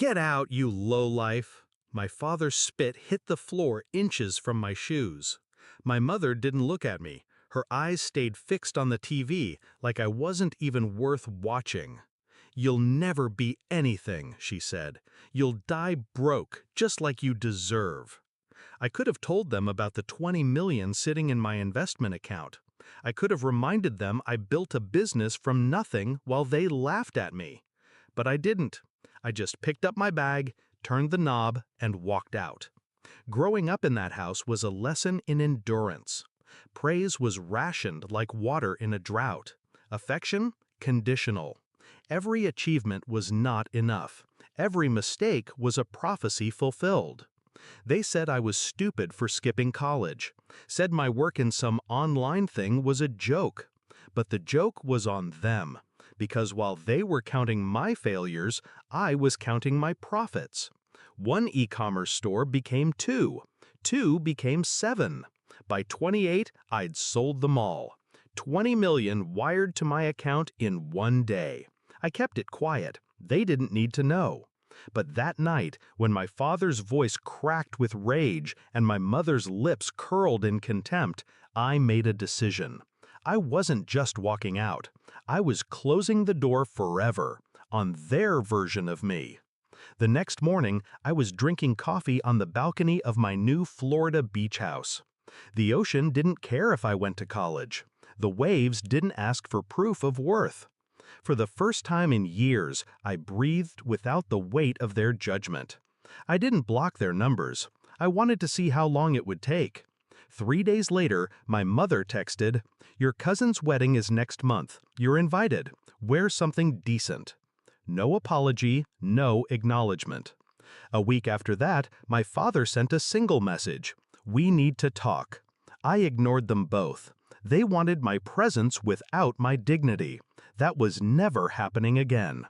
Get out, you lowlife! My father's spit hit the floor inches from my shoes. My mother didn't look at me. Her eyes stayed fixed on the TV, like I wasn't even worth watching. "You'll never be anything," she said. "You'll die broke, just like you deserve." I could have told them about the 20 million sitting in my investment account. I could have reminded them I built a business from nothing while they laughed at me. But I didn't. I just picked up my bag, turned the knob, and walked out. Growing up in that house was a lesson in endurance. Praise was rationed like water in a drought. Affection, conditional. Every achievement was not enough. Every mistake was a prophecy fulfilled. They said I was stupid for skipping college, said my work in some online thing was a joke. But the joke was on them, because while they were counting my failures, I was counting my profits. One e-commerce store became two became 7. By 28, I'd sold them all. 20 million wired to my account in one day. I kept it quiet. They didn't need to know. But that night, when my father's voice cracked with rage and my mother's lips curled in contempt, I made a decision. I wasn't just walking out. I was closing the door forever, on their version of me. The next morning, I was drinking coffee on the balcony of my new Florida beach house. The ocean didn't care if I went to college. The waves didn't ask for proof of worth. For the first time in years, I breathed without the weight of their judgment. I didn't block their numbers. I wanted to see how long it would take. 3 days later, my mother texted, "Your cousin's wedding is next month. You're invited. Wear something decent." No apology, no acknowledgement. A week after that, my father sent a single message. "We need to talk." I ignored them both. They wanted my presence without my dignity. That was never happening again.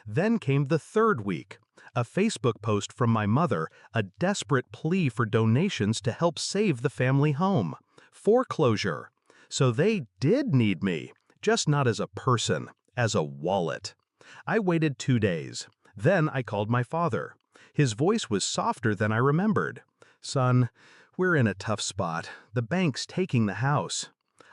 Then came the third week. A Facebook post from my mother, a desperate plea for donations to help save the family home. Foreclosure. So they did need me, just not as a person, as a wallet. I waited 2 days. Then I called my father. His voice was softer than I remembered. "Son, we're in a tough spot. The bank's taking the house."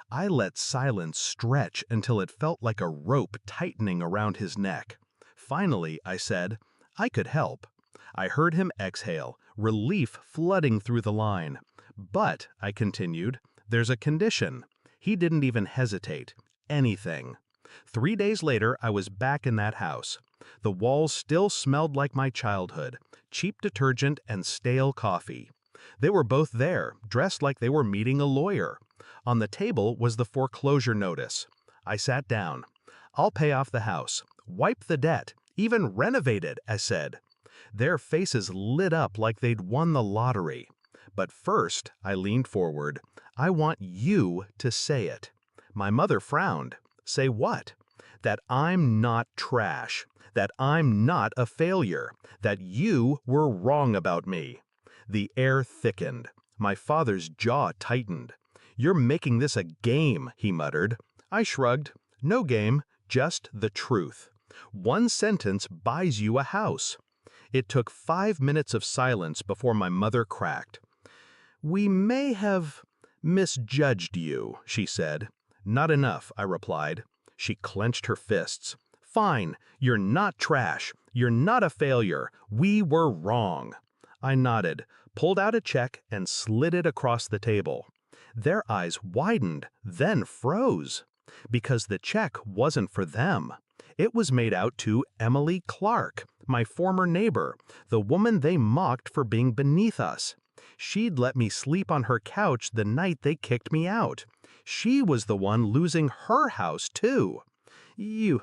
I let silence stretch until it felt like a rope tightening around his neck. Finally, I said, "I could help." I heard him exhale, relief flooding through the line. "But," I continued, "there's a condition." He didn't even hesitate. Anything. 3 days later, I was back in that house. The walls still smelled like my childhood, cheap detergent and stale coffee. They were both there, dressed like they were meeting a lawyer. On the table was the foreclosure notice. I sat down. "I'll pay off the house, wipe the debt, even renovate it," I said. Their faces lit up like they'd won the lottery. "But first," I leaned forward, "I want you to say it." My mother frowned. "Say what?" "That I'm not trash. That I'm not a failure. That you were wrong about me." The air thickened. My father's jaw tightened. "You're making this a game," he muttered. I shrugged. "No game, just the truth. One sentence buys you a house." It took 5 minutes of silence before my mother cracked. "We may have misjudged you," she said. "Not enough," I replied. She clenched her fists. "Fine, you're not trash. You're not a failure. We were wrong." I nodded, pulled out a check, and slid it across the table. Their eyes widened, then froze. Because the check wasn't for them. It was made out to Emily Clark, my former neighbor, the woman they mocked for being beneath us. She'd let me sleep on her couch the night they kicked me out. She was the one losing her house, too. You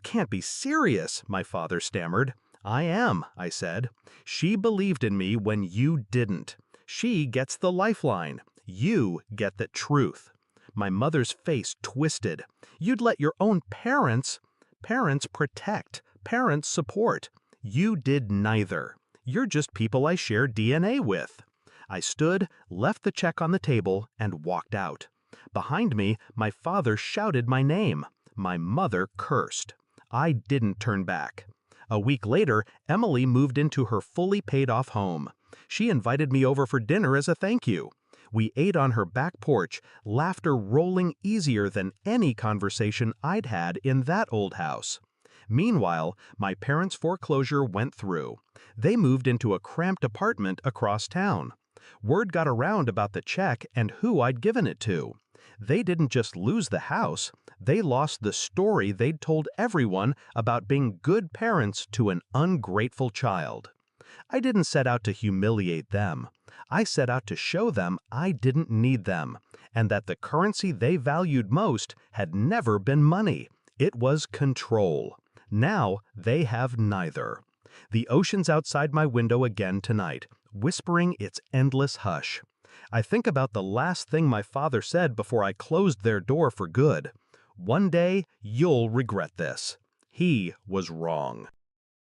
can't be serious," my father stammered. "I am," I said. "She believed in me when you didn't. She gets the lifeline. You get the truth." My mother's face twisted. "You'd let your own parents protect, parents support. You did neither. You're just people I share DNA with." I stood, left the check on the table, and walked out. Behind me, my father shouted my name. My mother cursed. I didn't turn back. A week later, Emily moved into her fully paid-off home. She invited me over for dinner as a thank you. We ate on her back porch, laughter rolling easier than any conversation I'd had in that old house. Meanwhile, my parents' foreclosure went through. They moved into a cramped apartment across town. Word got around about the check and who I'd given it to. They didn't just lose the house, they lost the story they'd told everyone about being good parents to an ungrateful child. I didn't set out to humiliate them. I set out to show them I didn't need them, and that the currency they valued most had never been money. It was control. Now they have neither. The ocean's outside my window again tonight, whispering its endless hush. I think about the last thing my father said before I closed their door for good. One day, you'll regret this. He was wrong.